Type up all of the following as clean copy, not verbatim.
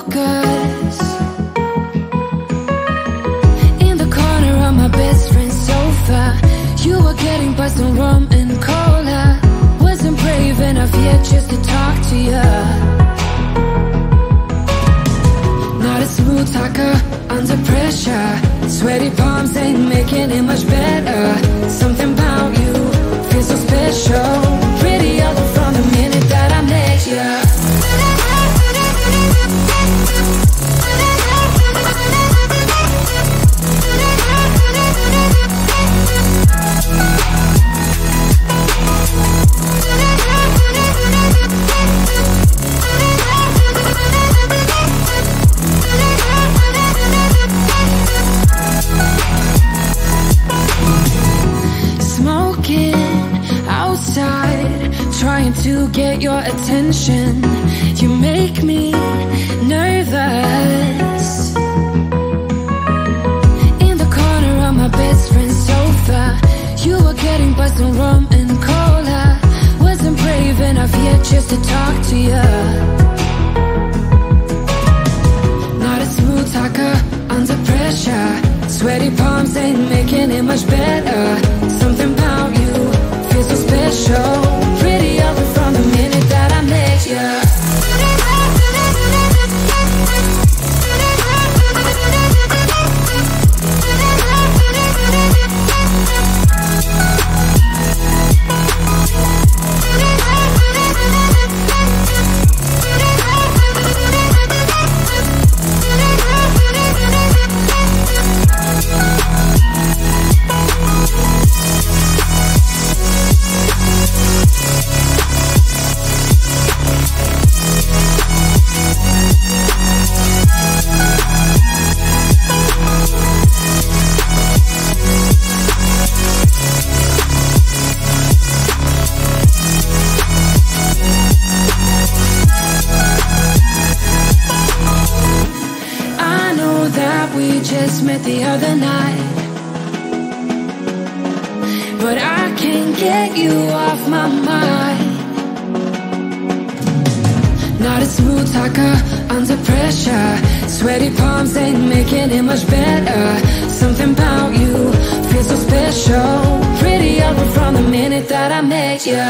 focus. In the corner of my best friend's sofa, you were getting by some rum and cola. Wasn't brave enough yet just to talk to you. Not a smooth talker under pressure. Sweaty palms ain't making it much better. Something about you feels so special. Pretty other from the minute that I met you. Trying to get your attention. You make me nervous. In the corner of my best friend's sofa, you were getting by some rum and cola. Wasn't brave enough yet just to talk to you. Not a smooth talker under pressure. Sweaty palms ain't making it much better. Something about you feels so special. Pretty other from the minute that I met you. Met the other night, but I can't get you off my mind. Not a smooth talker under pressure. Sweaty palms ain't making it much better. Something about you feels so special. Pretty other from the minute that I met you.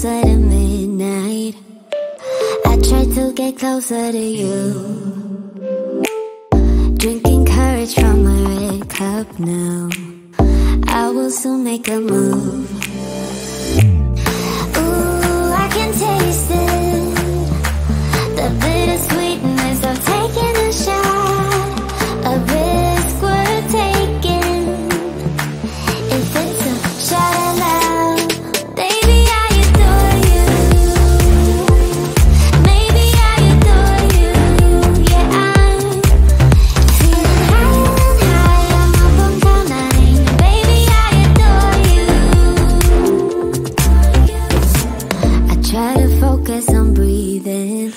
closer to midnight. I try to get closer to you. Drinking courage from a red cup now. I will soon make a move. Ooh, I can taste it. The bittersweetness of taking a shot. A risk worth taking. If it's a shot at love, baby, I adore you. Maybe I adore you. Yeah, I'm feeling higher and higher. I'm up on cloud nine. Baby, I adore you. I try to focus on breathing.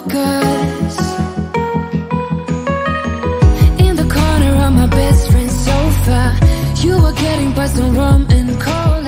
focus. In the corner of my best friend's sofa, you were getting by some rum and cola.